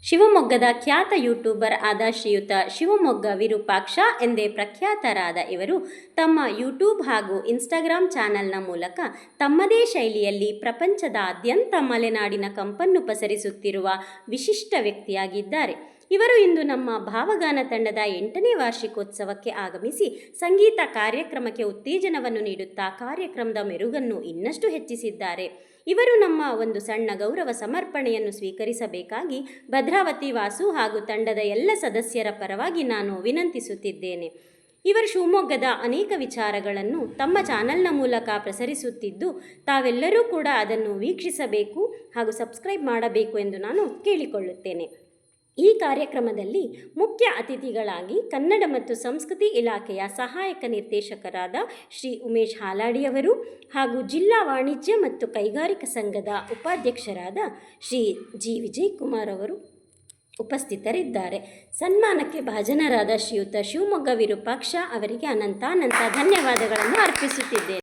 ಶಿವಮೊಗ್ಗದ ಖ್ಯಾತ ಯೂಟ್ಯೂಬರ್ ಆದ ಶ್ರೀಯುತ ಶಿವಮೊಗ್ಗ ವಿರೂಪಾಕ್ಷ ಎಂದೇ ಪ್ರಖ್ಯಾತರಾದ ಇವರು ತಮ್ಮ ಯೂಟ್ಯೂಬ್ ಹಾಗೂ ಇನ್ಸ್ಟಾಗ್ರಾಮ್ ಚಾನೆಲ್ನ ಮೂಲಕ ತಮ್ಮದೇ ಶೈಲಿಯಲ್ಲಿ ಪ್ರಪಂಚದಾದ್ಯಂತ ಮಲೆನಾಡಿನ ಕಂಪನ್ನು ಪಸರಿಸುತ್ತಿರುವ ವಿಶಿಷ್ಟ ವ್ಯಕ್ತಿಯಾಗಿದ್ದಾರೆ. ಇವರು ಇಂದು ನಮ್ಮ ಭಾವಗಾನ ತಂಡದ 8ನೇ ವಾರ್ಷಿಕೋತ್ಸವಕ್ಕೆ ಆಗಮಿಸಿ ಸಂಗೀತ ಕಾರ್ಯಕ್ರಮಕ್ಕೆ ಉತ್ತೇಜನವನ್ನು ನೀಡುತ್ತಾ ಕಾರ್ಯಕ್ರಮದ ಮೆರುಗನ್ನು ಇನ್ನಷ್ಟು ಹೆಚ್ಚಿಸಿದ್ದಾರೆ. ಇವರು ನಮ್ಮ ಒಂದು ಸಣ್ಣ ಗೌರವ ಸಮರ್ಪಣೆಯನ್ನು ಸ್ವೀಕರಿಸಬೇಕಾಗಿ ಭದ್ರಾವತಿ ವಾಸು ಹಾಗೂ ತಂಡದ ಎಲ್ಲ ಸದಸ್ಯರ ಪರವಾಗಿ ನಾನು ವಿನಂತಿಸುತ್ತಿದ್ದೇನೆ. ಇವರು ಶಿವಮೊಗ್ಗದ ಅನೇಕ ವಿಚಾರಗಳನ್ನು ತಮ್ಮ ಚಾನೆಲ್ನ ಮೂಲಕ ಪ್ರಸರಿಸುತ್ತಿದ್ದು, ತಾವೆಲ್ಲರೂ ಕೂಡ ಅದನ್ನು ವೀಕ್ಷಿಸಬೇಕು ಹಾಗೂ ಸಬ್ಸ್ಕ್ರೈಬ್ ಮಾಡಬೇಕು ಎಂದು ನಾನು ಕೇಳಿಕೊಳ್ಳುತ್ತೇನೆ. ಈ ಕಾರ್ಯಕ್ರಮದಲ್ಲಿ ಮುಖ್ಯ ಅತಿಥಿಗಳಾಗಿ ಕನ್ನಡ ಮತ್ತು ಸಂಸ್ಕೃತಿ ಇಲಾಖೆಯ ಸಹಾಯಕ ನಿರ್ದೇಶಕರಾದ ಶ್ರೀ ಉಮೇಶ್ ಹಾಲಾಡಿಯವರು ಹಾಗೂ ಜಿಲ್ಲಾ ವಾಣಿಜ್ಯ ಮತ್ತು ಕೈಗಾರಿಕಾ ಸಂಘದ ಉಪಾಧ್ಯಕ್ಷರಾದ ಶ್ರೀ ಜಿ ವಿಜಯಕುಮಾರ್ ಅವರು ಉಪಸ್ಥಿತರಿದ್ದಾರೆ. ಸನ್ಮಾನಕ್ಕೆ ಭಾಜನರಾದ ಶ್ರೀಯುತ ಶಿವಮೊಗ್ಗ ವಿರೂಪಾಕ್ಷ ಅವರಿಗೆ ಅನಂತ ಧನ್ಯವಾದಗಳನ್ನು ಅರ್ಪಿಸುತ್ತಿದ್ದೇನೆ.